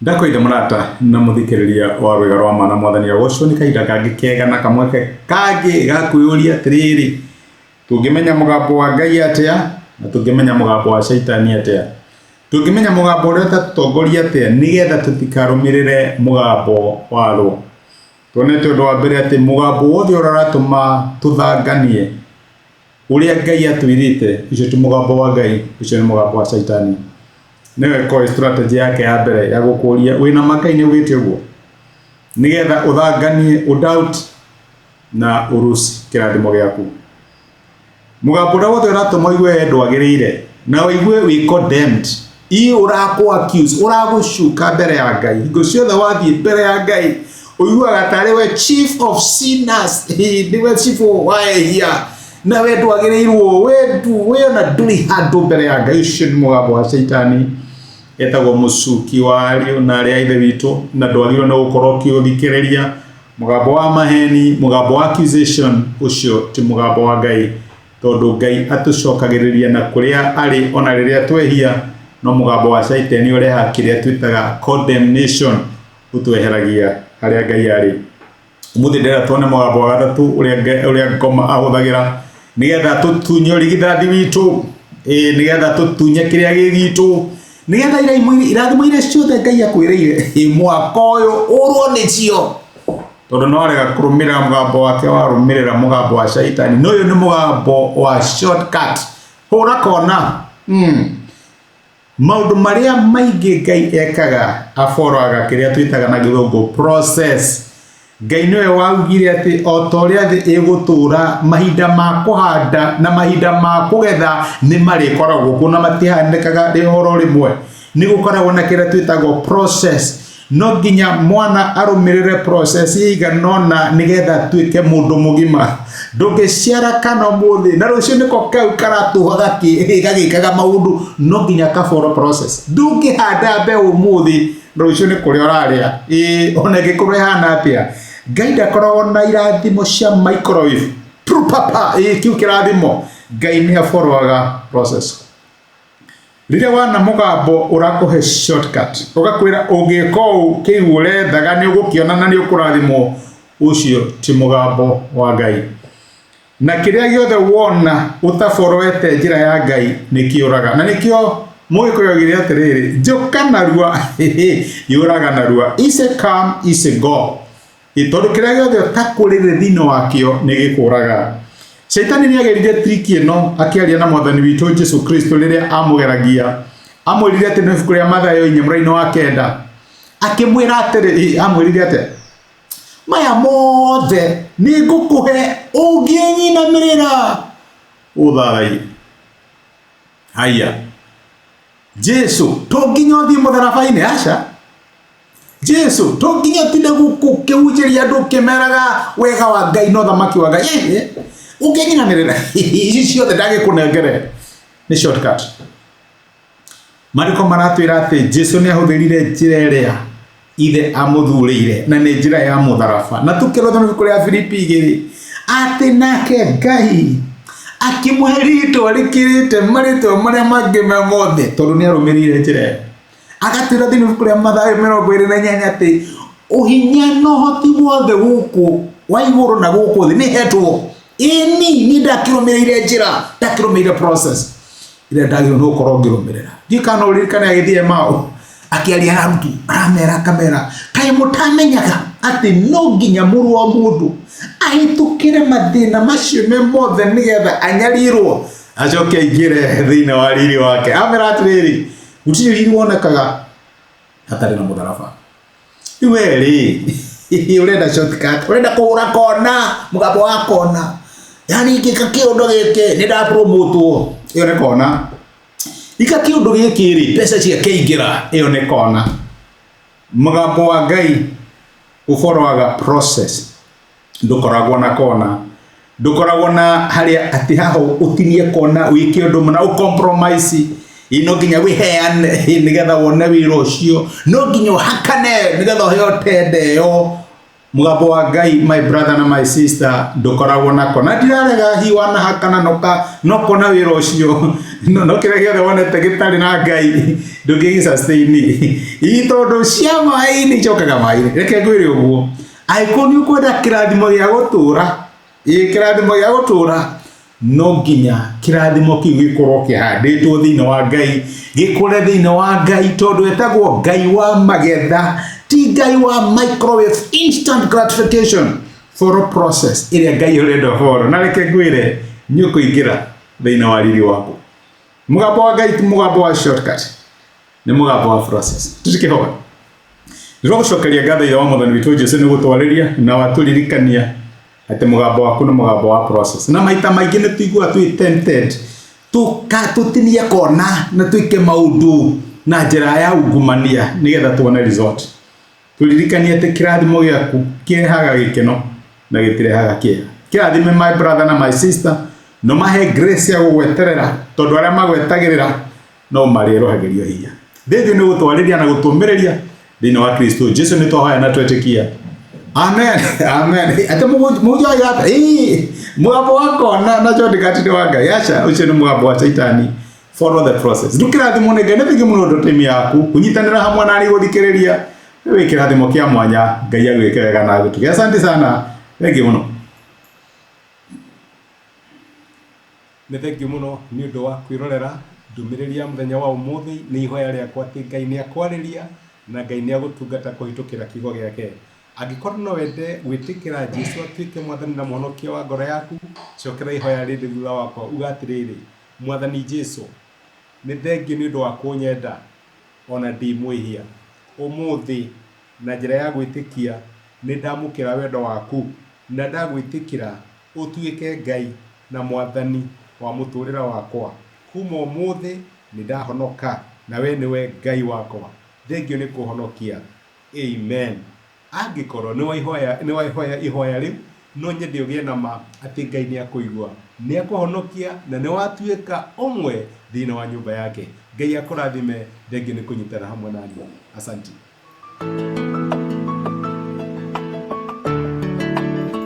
Ndakoitha murata na muthikiriria wa rwega rwa mana mwathani agocwo ni kahinda kangi kega na kamwe kangi gakuyuria atiriri tungimenya mugambo wa Ngai atia na tungimenya mugambo wa shaitani atia, tungimenya mugambo uria tatutongoria atia nigetha tutikarumirire mugambo wa ro. Tuonete undu wa mbere ati mugambo wothe uraratuma tuthanganie uria Ngai atwirite icio ti mugambo wa Ngai, icio ni mugambo wa shaitani. Newe koi strategy yake ya mbere ya gukuria wina makai ni ugite uguo nigetha uthanganie udoubt na urusi kirathimo giaku. Mugambo uria wothe uratuma igwe ndwagirire na igwe we condemned i uraku accuse uragushuka mbere ya Ngai hingo ciothe wathie mbere ya Ngai uyuaga tariwe chief of sinners niwe chief wa ehia na we ndwagirirwo we na nduri handu mbere ya Ngai. Ucio ni mugambo wa shaitani etagwo mucuki wa ario na aria ithe witu na ndwagirwo na gukorwo kiuthikiriria mugambo wa maheni, mugambo wa accusation. Ucio ti mugambo wa Ngai tondu Ngai atucokagiriria na kuria ari ona riria twehia, no mugambo wa shaitani uria hakiria twitaga condemnation utweheragia haria Ngai ari. Umuthi ndera tuone mugambo wa gatatu uria ngoma ahuthagira nigetha tutunye urigithathi witu nigetha tutunye kiria gigitu nigetha irathimo iria ciothe Ngai akwirire mwaka uyu urwo ni cio tondu no arega kurumirira mugambo wake warumirira mugambo wa shaitani. No uyu ni mugambo wa shortcut hura kona maundu maria maingi Ngai ekaga aforoaga kiria twitaga na githungu process. Ngai niwe waugire ati o ta uria thi igutura mahinda ma kuhanda na mahinda ma kugetha ni marikoragwo kuna matihanikaga rihoro rimwe, ni gukoragwo na kiria twitagwo process. No nginya mwana arumirire process iganona nigetha twike mundu mugima. Ndungiciara kana muthi na rucio niko kau karatuhaga gagikaga maundu, no nginya ka follow process. Ndungihanda mbeu muthi rucio ni kuria uraria ona gikuru hana atia. Ngai ndakoragwo na irathimo cia microwave papa kiu kirathimo. Ngai ni aforoaga process. Riria wana mugambo urakuhe shortcut ugakwira ungiko kiu urethaga ni ugukiona na ni ukurathimo, ucio ti mugambo wa Ngai. Na kiria giothe wona utaforoete njira ya Ngai ni kiuraga, na nikio mugikuyogire atiriri njuka narua yuraga narua. Ise come ise go itondu kiria giothe takurire thino wakio ni gikuraga. Shaitani ni agerire trick ino akiaria na mwathani witu Jesu Kristo riria amugeragia amwirire ati nifuku ria Mathayo nyamuraino wa 9 akimwira atiri amwirire ati maya mothe ni ngukuhe unginyinamirira utharai. Haya Jesu tonginya thi mutharabaini aca Jesu tonginya tinde guku kiujiria andu kimeraga wega wa Ngai no thamaki wa Ngai unginyinamirira ici ciothe ndagikunengere ni shortcut. Mariko maratwira ati Jesu ni ahuthirire njira iria ithe amuthurire na ni njira ya mutharaba, na tukirotha ni kuria Filipi 2 ati nake Ngai akimwe ritwa rikirite maritwa maria mangi me mothe tondu ni arumirire njira agatira thini kuria Mathayo 28 ati uhinya no hoti wothe guku wa iguru na guku thi ni hetwo ni ndakirumirire njira ndakirumirire process ira ndagiro no korwo ngirumirira. Ndikana uririkane agithie mao akiaria na mtu aramera kamera kai mutamenyaga ati no nginya muru wa mundu ahitukire mathina macio me mothe nigetha anyarirwo acoke ingire thina wa riri wake. Amera atiriri gutiri riri wonekaga hatari na mutharaba. Iweri urenda shortcut, urenda kuhura kona mugambo wa kona, yani gika kiundu giki ni nda promote iyo ni kona. Ika kiundu giki ri pesa cia keingira iyo ni kona. Mugambo wa Ngai uforoaga process, ndukoragwo na kona, ndukoragwo na haria ati haho utinie kona wiki undu muna ucompromise ino nginya wiheane nigetha wone wira ucio, no nginya hakane nigetha uheo tende yo mugambo wa Ngai, my brother na my sister, ndukoragwo nako na ndirarega hiwana hakana noko na wira ucio no kira giothe wonete gitari na Ngai ndungi sustain i tondu cia mai ni chokaga mai reke ngwire uguo aiko ni ukwenda kirathimo gia gutura kirathimo gia gutura no nginya kirathimo kiu gikorwo kihanditwo thiini wa Ngai gikure thiini wa Ngai tondu etagwo Ngai wa magetha ti Ngai wa microwave instant gratification for a process iria Ngai urenda for na reke ngwire nyukuingira thiini wa riri wako mugambo wa Ngai ti mugambo wa shortcut ni mugambo wa process tutikihova ndirogucokeria ngatho ira wa Mwathani witu Jesu ni gutwariria na waturirikania ati mugambo waku ni mugambo wa process na maita maingi ni tuigua twi tempted tutinie kona na tuike maundu na njira ya ungumania nigetha tuone result turirikanie ati kirathimo giaku kirehaga gikeno na gitirehaga kieha kirathime my brother na my sister no mahe grace ya gugweterera tondu aria magwetagirira no marirohagirio hinya thithu ni gutwariria na gutumiriria thiini wa Kristo Jesu ni twahoya na twetikia amen amen ate mujo ya mugambo wako na jodi katinde wa Ngai acha ucio ni mugambo wa Saitani follow the process ndukirathimo ne Ngai nethige muno ndo temi yaku kunyitanira hamwe na ari guthikiriria we kirathimo kia mwanya Ngai agwike wega na gutukia asante sana thank you muno ne thank you muno ni undu wa kwirorera ndumiriria muthenya wa umuthi ni ihoya riakwa ati Ngai ni akwariria na Ngai ni agutungata kuhitukira kigo giake angikorwo no wende gwitikira Jesu atuike Mwathani na Mwonokia wa ngoro yaku cokera ihoya rindi thutha wakwa ugatiriri Mwathani Jesu ni thengiu ni undu wa kunyenda ona ndi mwihia umuthi na njira ya gwitikia ni ndamukira wendo waku na ndagwitikira utuike Ngai na Mwathani wa muturira wakwa kuma umuthi ni ndahonoka na we niwe Ngai wakwa thengiu ni kuhonokia amen angikorwo ni waihoya ihoya riu no nyende ugie na ma ati Ngai ni akuigua ni akuhonokia na ni watuika umwe thiini wa nyumba yake Ngai akurathime thengiu ni kunyitana hamwe nani asante